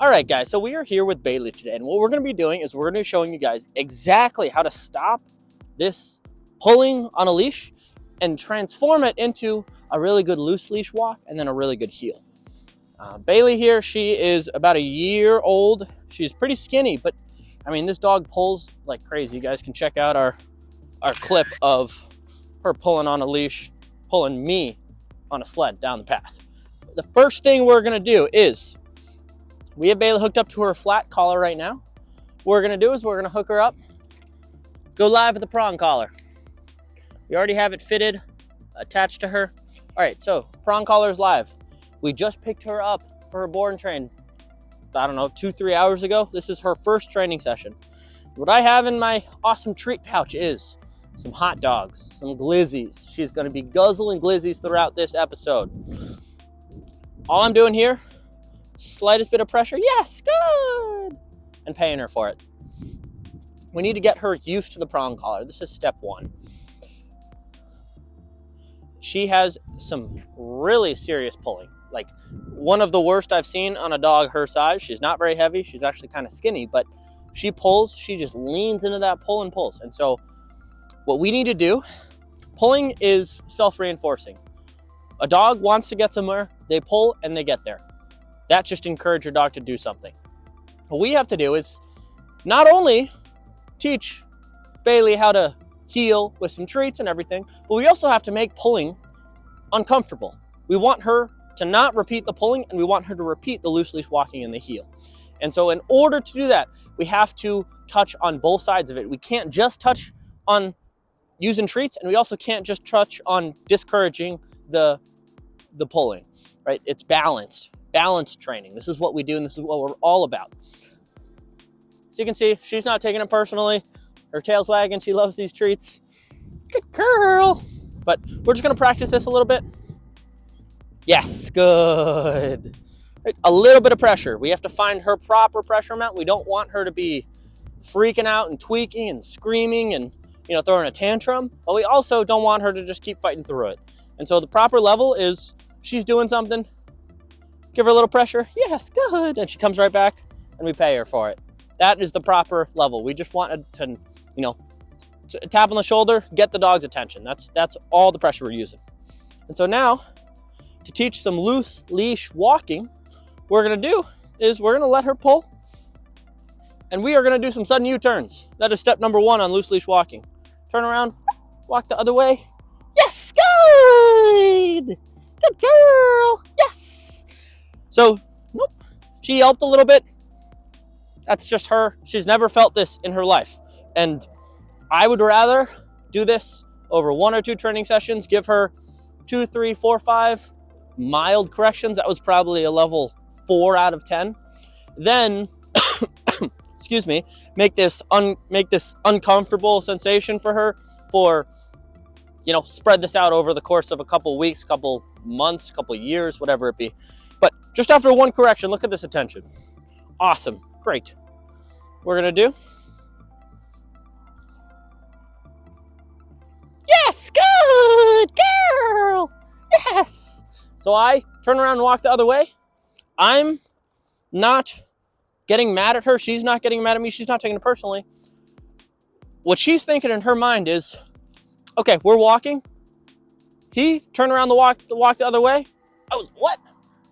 All right, guys, so we are here with Bailey today, and what we're going to be doing is we're going to be showing you guys exactly how to stop this pulling on a leash and transform it into a really good loose leash walk and then a really good heel. Bailey here, she is about a year old. She's pretty skinny, but I mean, this dog pulls like crazy. You guys can check out our clip of her pulling on a leash, pulling me on a sled down the path. The first thing we're going to do is we have Bailey hooked up to her flat collar right now. What we're gonna do is we're gonna hook her up, go live with the prong collar. We already have it fitted, attached to her. All right, so prong collar is live. We just picked her up for her board and train, I don't know, 2-3 hours ago. This is her first training session. What I have in my awesome treat pouch is some hot dogs, some glizzies. She's gonna be guzzling glizzies throughout this episode. All I'm doing here, slightest bit of pressure, yes, good, and paying her for it. We need to get her used to the prong collar. This is step one. She has some really serious pulling, like one of the worst I've seen on a dog her size. She's not very heavy. She's actually kind of skinny, but she pulls. She just leans into that pull and pulls. And so what we need to do, pulling is self-reinforcing. A dog wants to get somewhere, they pull and they get there. That just encourages your dog to do something. What we have to do is not only teach Bailey how to heel with some treats and everything, but we also have to make pulling uncomfortable. We want her to not repeat the pulling, and we want her to repeat the loose leash walking and the heel. And so in order to do that, we have to touch on both sides of it. We can't just touch on using treats, and we also can't just touch on discouraging the pulling, right? It's balanced training. This is what we do, and this is what we're all about. So you can see she's not taking it personally. Her tail's wagging. She loves these treats. Good girl. But we're just going to practice this a little bit. Yes, good. Right, a little bit of pressure. We have to find her proper pressure amount. We don't want her to be freaking out and tweaking and screaming and throwing a tantrum, but we also don't want her to just keep fighting through it. And so the proper level is she's doing something, give her a little pressure, yes, good, and she comes right back and we pay her for it. That is the proper level. We just wanted to, tap on the shoulder, get the dog's attention. That's all the pressure we're using. And so now, to teach some loose leash walking, what we're gonna do is we're gonna let her pull, and we are gonna do some sudden U-turns. That is step number one on loose leash walking. Turn around, walk the other way. Yes, good! Good girl, yes! So, nope, she yelped a little bit. That's just her. She's never felt this in her life. And I would rather do this over 1 or 2 training sessions, give her 2, 3, 4, 5 mild corrections. That was probably a level 4 out of 10. Then, excuse me, make this uncomfortable sensation for her for, spread this out over the course of a couple weeks, couple months, couple years, whatever it be. But just after 1 correction, look at this attention. Awesome, great. We're gonna do. Yes, good girl, yes. So I turn around and walk the other way. I'm not getting mad at her. She's not getting mad at me. She's not taking it personally. What she's thinking in her mind is, okay, we're walking. He turned around to walk the other way. I was, what?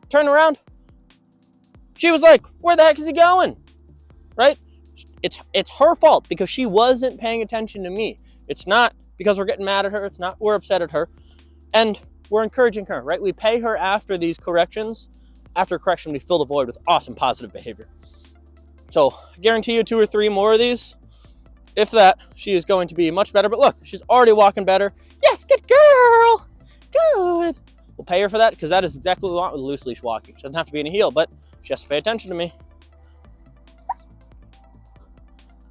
Turn around. She was like, where the heck is he going? Right? It's her fault because she wasn't paying attention to me. It's not because we're getting mad at her. It's not we're upset at her. And we're encouraging her, right? We pay her after these corrections. After correction, we fill the void with awesome positive behavior. So I guarantee you 2 or 3 more of these. If that, she is going to be much better. But look, she's already walking better. Yes, good girl. Good. We'll pay her for that because that is exactly what we want with loose leash walking. She doesn't have to be in a heel, but she has to pay attention to me.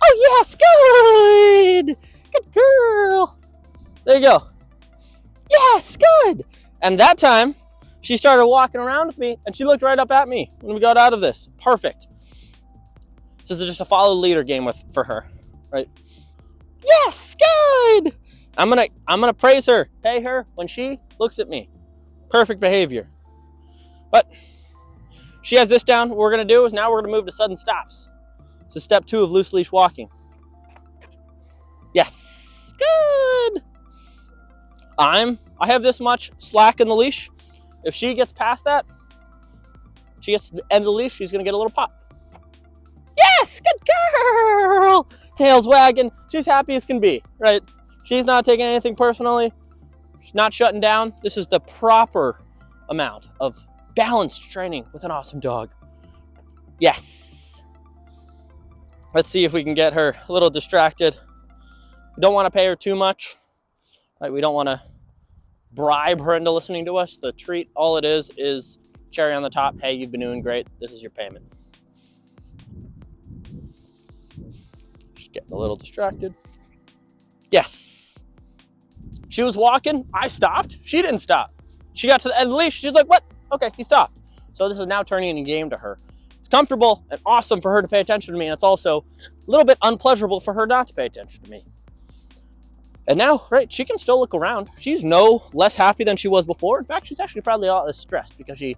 Oh, yes, good. Good girl. There you go. Yes, good. And that time, she started walking around with me, and she looked right up at me when we got out of this. Perfect. This is just a follow leader game for her, right? Yes, good. I'm gonna praise her, pay her when she looks at me. Perfect behavior. But she has this down. What we're gonna do is now we're gonna move to sudden stops. So step 2 of loose leash walking. Yes, good. I have this much slack in the leash. If she gets past that, she gets to the end of the leash, she's gonna get a little pop. Yes, good girl. Tail's wagging. She's happy as can be, right? She's not taking anything personally. She's not shutting down. This is the proper amount of balanced training with an awesome dog. Yes. Let's see if we can get her a little distracted. We don't want to pay her too much. Right? We don't want to bribe her into listening to us. The treat, all it is cherry on the top. Hey, you've been doing great. This is your payment. She's getting a little distracted. Yes. She was walking. I stopped. She didn't stop. She got to the end of the leash. She's like, what? Okay, he stopped. So this is now turning into a game to her. It's comfortable and awesome for her to pay attention to me. And it's also a little bit unpleasurable for her not to pay attention to me. And now, right, she can still look around. She's no less happy than she was before. In fact, she's actually probably a lot less stressed because she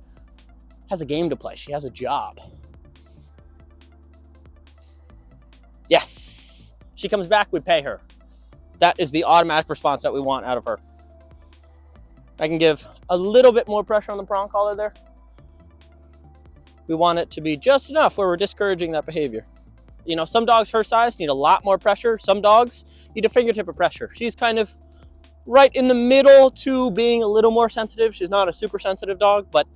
has a game to play. She has a job. Yes. She comes back, we pay her. That is the automatic response that we want out of her. I can give a little bit more pressure on the prong collar there. We want it to be just enough where we're discouraging that behavior. You know, some dogs her size need a lot more pressure. Some dogs need a fingertip of pressure. She's kind of right in the middle to being a little more sensitive. She's not a super sensitive dog, but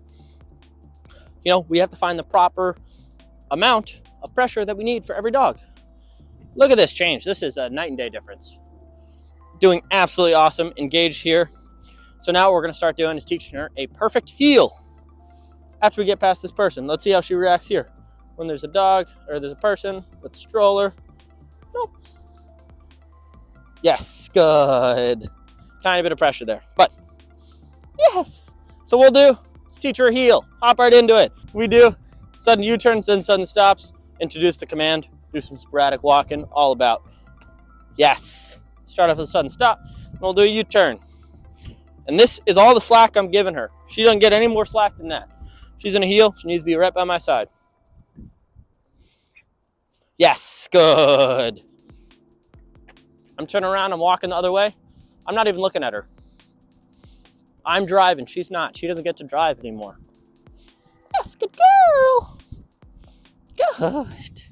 you know, we have to find the proper amount of pressure that we need for every dog. Look at this change. This is a night and day difference. Doing absolutely awesome. Engaged here. So now what we're going to start doing is teaching her a perfect heel. After we get past this person, let's see how she reacts here. When there's a dog or there's a person with a stroller. Nope. Yes, good. Tiny bit of pressure there, but yes. So we'll do, let's teach her a heel. Hop right into it. We do sudden U-turns, then sudden stops. Introduce the command. Do some sporadic walking. All about. Yes. Start off with a sudden stop. And we'll do a U-turn. And this is all the slack I'm giving her. She doesn't get any more slack than that. She's in a heel. She needs to be right by my side. Yes, good. I'm turning around. I'm walking the other way. I'm not even looking at her. I'm driving. She's not. She doesn't get to drive anymore. Yes, good girl. Good.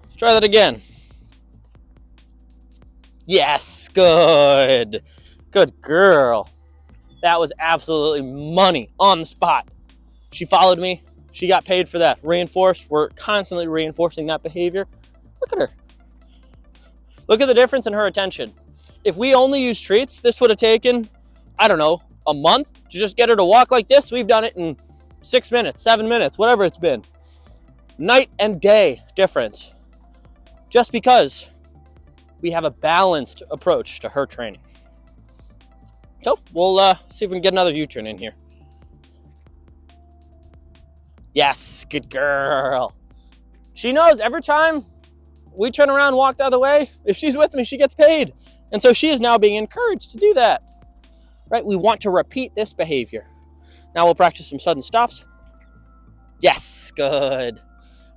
Let's try that again. Yes, good. Good girl. That was absolutely money on the spot. She followed me. She got paid for that. Reinforced. We're constantly reinforcing that behavior. Look at her. Look at the difference in her attention. If we only use treats, this would have taken, I don't know, a month to just get her to walk like this. We've done it in 6 minutes, 7 minutes, whatever it's been. Night and day difference. Just because we have a balanced approach to her training. So we'll see if we can get another U-turn in here. Yes, good girl. She knows every time we turn around and walk the other way, if she's with me, she gets paid. And so she is now being encouraged to do that. Right? We want to repeat this behavior. Now we'll practice some sudden stops. Yes, good.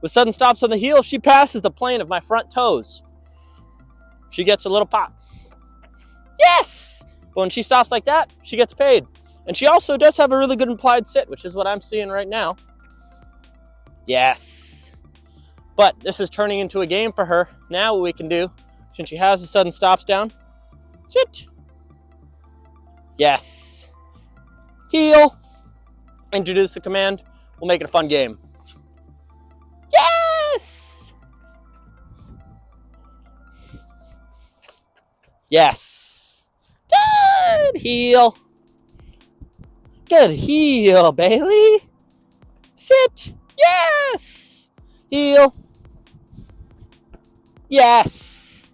With sudden stops on the heel, she passes the plane of my front toes. She gets a little pop. Yes! But when she stops like that, she gets paid. And she also does have a really good implied sit, which is what I'm seeing right now. Yes. But this is turning into a game for her. Now what we can do, since she has the sudden stops down, sit. Yes. Heel. Introduce the command. We'll make it a fun game. Yes! Yes. Good heel. Good heel, Bailey. Sit. Yes. Heel. Yes.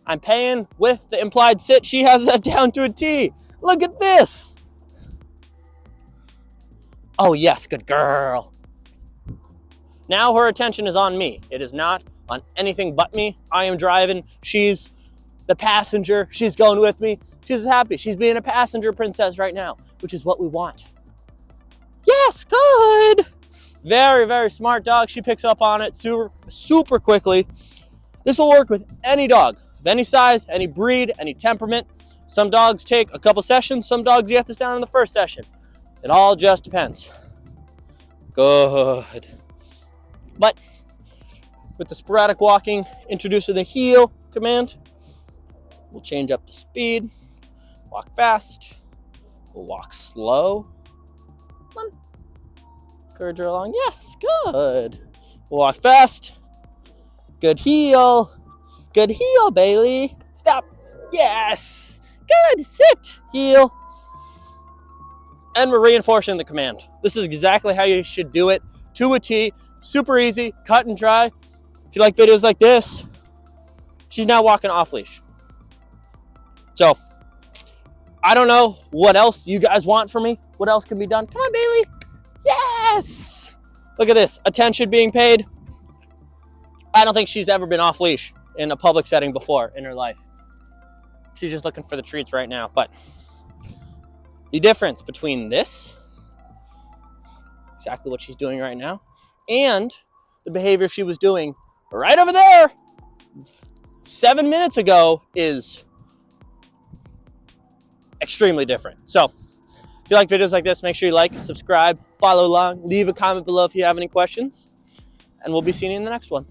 I'm paying with the implied sit. She has that down to a T. Look at this. Oh, yes. Good girl. Now her attention is on me. It is not on anything but me. I am driving. She's the passenger. She's going with me. She's happy. She's being a passenger princess right now, which is what we want. Yes, good. Very, very smart dog. She picks up on it super quickly. This will work with any dog of any size, any breed, any temperament. Some dogs take a couple sessions. Some dogs you have to start in the first session. It all just depends. Good. But with the sporadic walking, introducing the heel command, we'll change up the speed. Walk fast. We'll walk slow. Come on. Encourage her along. Yes, good. We'll walk fast. Good heel. Good heel, Bailey. Stop. Yes. Good. Sit. Heel. And we're reinforcing the command. This is exactly how you should do it to a T. Super easy, cut and dry. If you like videos like this, she's now walking off leash. So, I don't know what else you guys want from me. What else can be done? Come on, Bailey. Yes. Look at this. Attention being paid. I don't think she's ever been off leash in a public setting before in her life. She's just looking for the treats right now. But the difference between this, exactly what she's doing right now, and the behavior she was doing right over there 7 minutes ago is extremely different. So if you like videos like this, make sure you like, subscribe, follow along, leave a comment below if you have any questions, and we'll be seeing you in the next one.